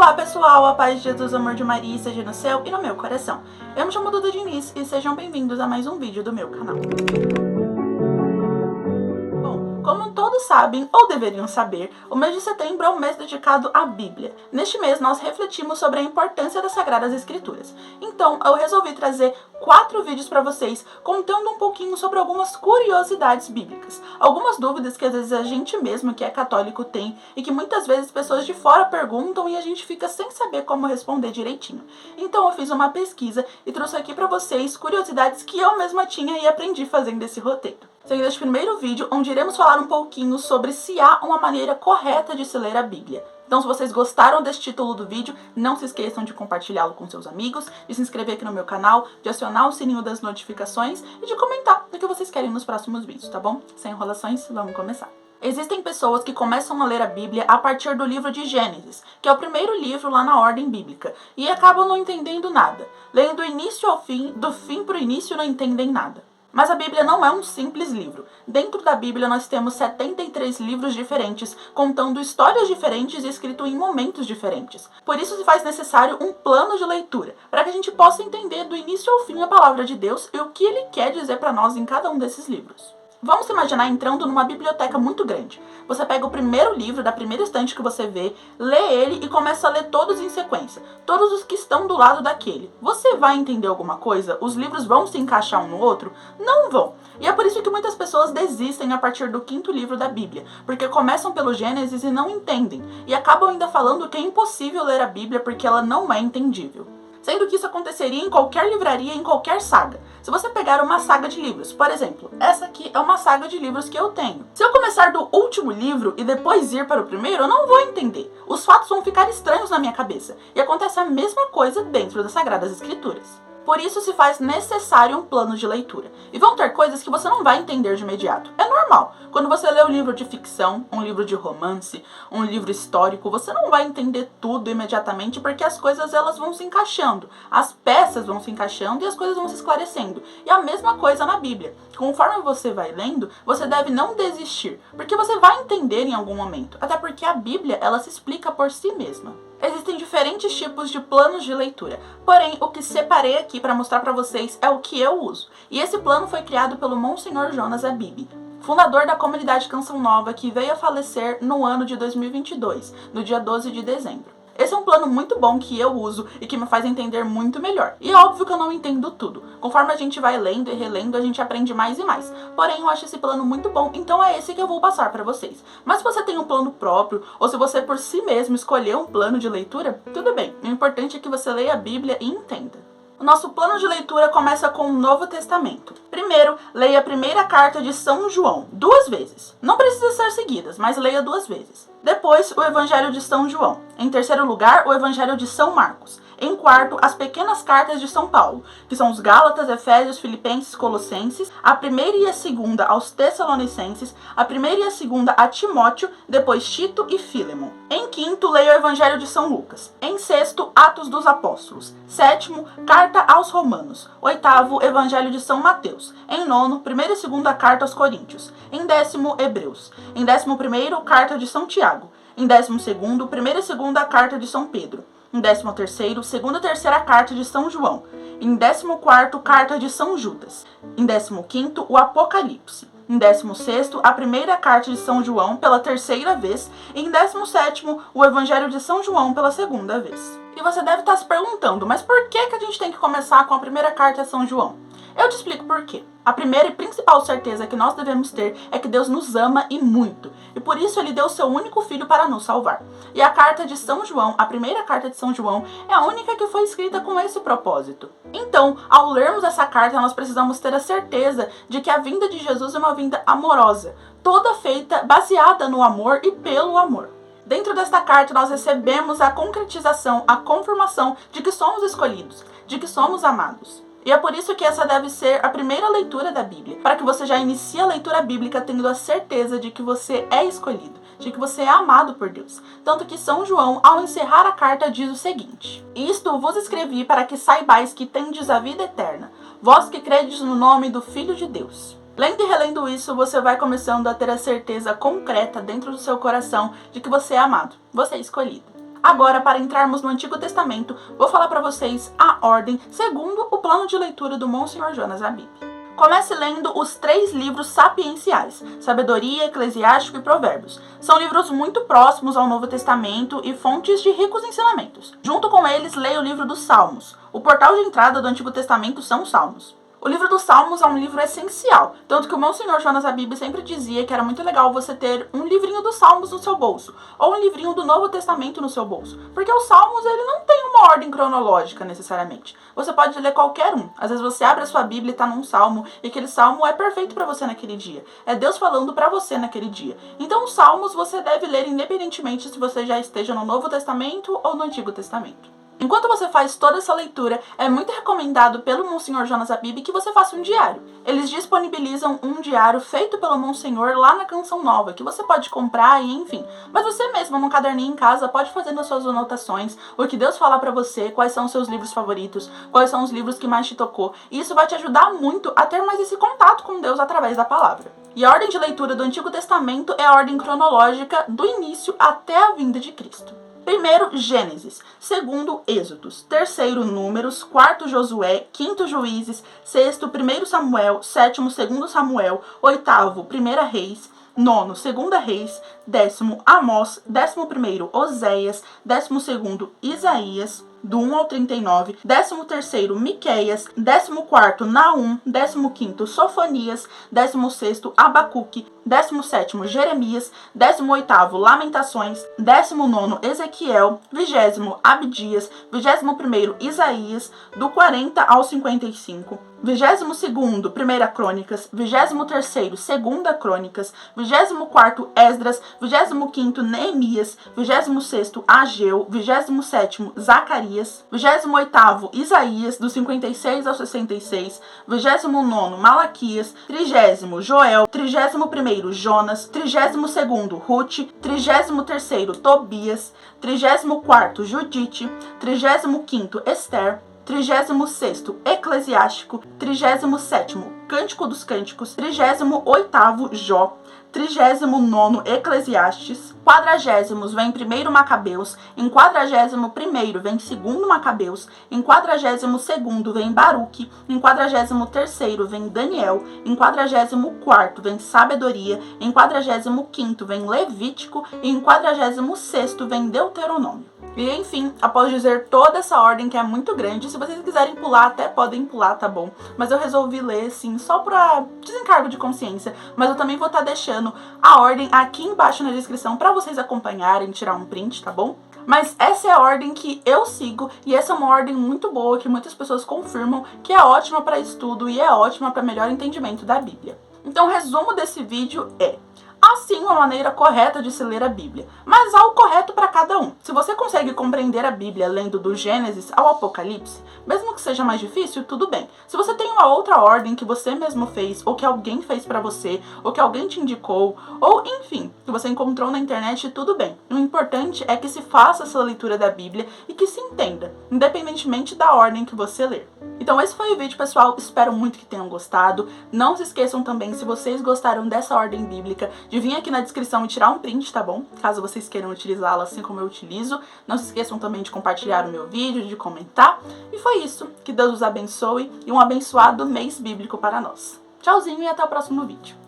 Olá pessoal, a paz de Jesus, o amor de Maria esteja no céu e no meu coração. Eu me chamo Duda Diniz e sejam bem-vindos a mais um vídeo do meu canal. Bom, como todos sabem, ou deveriam saber, o mês de setembro é um mês dedicado à Bíblia. Neste mês nós refletimos sobre a importância das Sagradas Escrituras. Então eu resolvi trazer 4 vídeos para vocês contando um pouquinho sobre algumas curiosidades bíblicas. Algumas dúvidas que às vezes a gente mesmo que é católico tem e que muitas vezes pessoas de fora perguntam e a gente fica sem saber como responder direitinho. Então eu fiz uma pesquisa e trouxe aqui para vocês curiosidades que eu mesma tinha e aprendi fazendo esse roteiro. Seguindo este primeiro vídeo, onde iremos falar um pouquinho sobre se há uma maneira correta de se ler a Bíblia. Então, se vocês gostaram desse título do vídeo, não se esqueçam de compartilhá-lo com seus amigos, de se inscrever aqui no meu canal, de acionar o sininho das notificações e de comentar o que vocês querem nos próximos vídeos, tá bom? Sem enrolações, vamos começar. Existem pessoas que começam a ler a Bíblia a partir do livro de Gênesis, que é o primeiro livro lá na ordem bíblica, e acabam não entendendo nada. Leem do início ao fim, do fim para o início não entendem nada. Mas a Bíblia não é um simples livro. Dentro da Bíblia nós temos 73 livros diferentes, contando histórias diferentes e escrito em momentos diferentes. Por isso se faz necessário um plano de leitura, para que a gente possa entender do início ao fim a palavra de Deus e o que Ele quer dizer para nós em cada um desses livros. Vamos imaginar entrando numa biblioteca muito grande. Você pega o primeiro livro da primeira estante que você vê, lê ele e começa a ler todos em sequência. Todos os que estão do lado daquele. Você vai entender alguma coisa? Os livros vão se encaixar um no outro? Não vão. E é por isso que muitas pessoas desistem a partir do 5º livro da Bíblia. Porque começam pelo Gênesis e não entendem. E acabam ainda falando que é impossível ler a Bíblia porque ela não é entendível. Sendo que isso aconteceria em qualquer livraria, em qualquer saga. Se você pegar uma saga de livros, por exemplo, essa aqui é uma saga de livros que eu tenho. Se eu começar do último livro e depois ir para o primeiro, eu não vou entender. Os fatos vão ficar estranhos na minha cabeça. E acontece a mesma coisa dentro das Sagradas Escrituras. Por isso se faz necessário um plano de leitura. E vão ter coisas que você não vai entender de imediato. É normal. Quando você lê um livro de ficção, um livro de romance, um livro histórico, você não vai entender tudo imediatamente porque as coisas elas vão se encaixando. As peças vão se encaixando e as coisas vão se esclarecendo. E a mesma coisa na Bíblia. Conforme você vai lendo, você deve não desistir, porque você vai entender em algum momento. Até porque a Bíblia, ela se explica por si mesma. Existem diferentes tipos de planos de leitura, porém o que separei aqui para mostrar para vocês é o que eu uso. E esse plano foi criado pelo Monsenhor Jonas Abib, fundador da comunidade Canção Nova, que veio a falecer no ano de 2022, no dia 12 de dezembro. Esse é um plano muito bom que eu uso e que me faz entender muito melhor. E é óbvio que eu não entendo tudo. Conforme a gente vai lendo e relendo, a gente aprende mais e mais. Porém, eu acho esse plano muito bom, então é esse que eu vou passar para vocês. Mas se você tem um plano próprio, ou se você por si mesmo escolheu um plano de leitura, tudo bem. O importante é que você leia a Bíblia e entenda. O nosso plano de leitura começa com o Novo Testamento. Primeiro, leia a primeira carta de São João, 2 vezes. Não precisa ser seguidas, mas leia 2 vezes. Depois, o Evangelho de São João. Em terceiro lugar, o Evangelho de São Marcos. Em quarto, as pequenas cartas de São Paulo, que são os Gálatas, Efésios, Filipenses, Colossenses, a primeira e a segunda aos Tessalonicenses, a primeira e a segunda a Timóteo, depois Tito e Fílemon. Em quinto, leia o Evangelho de São Lucas. Em sexto, Atos dos Apóstolos. Sétimo, Carta aos Romanos. Oitavo, Evangelho de São Mateus. Em nono, primeira e segunda carta aos Coríntios. Em décimo, Hebreus. Em 11º, Carta de São Tiago. Em 12º, primeira e segunda carta de São Pedro. Em 13º, segunda e terceira carta de São João. Em 14º, carta de São Judas. Em 15º, o Apocalipse. Em 16º, a primeira carta de São João pela terceira vez. E em 17º, o Evangelho de São João pela segunda vez. E você deve estar se perguntando, mas por que a gente tem que começar com a primeira carta de São João? Eu te explico por quê. A primeira e principal certeza que nós devemos ter é que Deus nos ama e muito. E por isso Ele deu seu único filho para nos salvar. E a carta de São João, a primeira carta de São João, é a única que foi escrita com esse propósito. Então, ao lermos essa carta, nós precisamos ter a certeza de que a vinda de Jesus é uma vinda amorosa, toda feita baseada no amor e pelo amor. Dentro desta carta, nós recebemos a concretização, a confirmação de que somos escolhidos, de que somos amados. E é por isso que essa deve ser a primeira leitura da Bíblia, para que você já inicie a leitura bíblica tendo a certeza de que você é escolhido, de que você é amado por Deus. Tanto que São João, ao encerrar a carta, diz o seguinte: Isto vos escrevi para que saibais que tendes a vida eterna, vós que credes no nome do Filho de Deus. Lendo e relendo isso, você vai começando a ter a certeza concreta dentro do seu coração de que você é amado, você é escolhido. Agora, para entrarmos no Antigo Testamento, vou falar para vocês a ordem segundo o plano de leitura do Monsenhor Jonas Abib. Comece lendo os 3 livros sapienciais, Sabedoria, Eclesiástico e Provérbios. São livros muito próximos ao Novo Testamento e fontes de ricos ensinamentos. Junto com eles, leia o livro dos Salmos. O portal de entrada do Antigo Testamento são os Salmos. O livro dos Salmos é um livro essencial, tanto que o Monsenhor Jonas Abib sempre dizia que era muito legal você ter um livrinho dos Salmos no seu bolso, ou um livrinho do Novo Testamento no seu bolso, porque os Salmos ele não tem uma ordem cronológica necessariamente. Você pode ler qualquer um, às vezes você abre a sua Bíblia e está num salmo, e aquele salmo é perfeito para você naquele dia, é Deus falando para você naquele dia. Então os Salmos você deve ler independentemente se você já esteja no Novo Testamento ou no Antigo Testamento. Enquanto você faz toda essa leitura, é muito recomendado pelo Monsenhor Jonas Abib que você faça um diário. Eles disponibilizam um diário feito pelo Monsenhor lá na Canção Nova, que você pode comprar e enfim. Mas você mesmo, num caderninho em casa, pode fazer nas suas anotações, o que Deus falar pra você, quais são os seus livros favoritos, quais são os livros que mais te tocou. E isso vai te ajudar muito a ter mais esse contato com Deus através da palavra. E a ordem de leitura do Antigo Testamento é a ordem cronológica do início até a vinda de Cristo. Primeiro, Gênesis. Segundo, Êxodos. Terceiro, Números. Quarto, Josué. Quinto, Juízes. Sexto, 1 Samuel. Sétimo, 2 Samuel. Oitavo, 1 Reis. Nono, 2 Reis. 10º, Amós. 11º, Oséias. 12º, Isaías. Do 1 ao 39, 13º, Miqueias, 14º, Naum, 15º, Sofonias, 16º, Abacuque, 17º, Jeremias, 18º, Lamentações, 19º, Ezequiel, 20º, Abdias, 21º, Isaías, do 40 ao 55, 22º, 1 Crônicas, 23º, 2 Crônicas, 24º, Esdras, 25º, Neemias, 26º, Ageu, 27º, Zacarias, 28º, Isaías, do 56 ao 66, 29º, Malaquias, 30º, Joel, 31º, Jonas, 32º, Rute, 33º, Tobias, 34º, Judite, 35º, Esther, 36º, Eclesiástico, 37º, Cântico dos Cânticos, 38º, Jó, 39º, Eclesiastes, 40º vem 1 Macabeus, em 41º vem 2 Macabeus, em 42º vem Baruque, em 43º vem Daniel, em 44º vem Sabedoria, em 45º vem Levítico e em 46º vem Deuteronômio. E enfim, após dizer toda essa ordem que é muito grande, se vocês quiserem pular, até podem pular, tá bom? Mas eu resolvi ler, assim, só pra desencargo de consciência. Mas eu também vou estar deixando a ordem aqui embaixo na descrição pra vocês acompanharem, tirar um print, tá bom? Mas essa é a ordem que eu sigo e essa é uma ordem muito boa que muitas pessoas confirmam que é ótima para estudo e é ótima para melhor entendimento da Bíblia. Então o resumo desse vídeo é: há sim uma maneira correta de se ler a Bíblia, mas há o correto para cada um. Se você consegue compreender a Bíblia lendo do Gênesis ao Apocalipse, mesmo que seja mais difícil, tudo bem. Se você tem uma outra ordem que você mesmo fez, ou que alguém fez para você, ou que alguém te indicou, ou enfim, que você encontrou na internet, tudo bem. O importante é que se faça essa leitura da Bíblia e que se entenda, independentemente da ordem que você ler. Então esse foi o vídeo, pessoal, espero muito que tenham gostado. Não se esqueçam também, se vocês gostaram dessa ordem bíblica, de vir aqui na descrição e tirar um print, tá bom? Caso vocês queiram utilizá-la assim como eu utilizo. Não se esqueçam também de compartilhar o meu vídeo, de comentar. E foi isso, que Deus os abençoe e um abençoado mês bíblico para nós. Tchauzinho e até o próximo vídeo.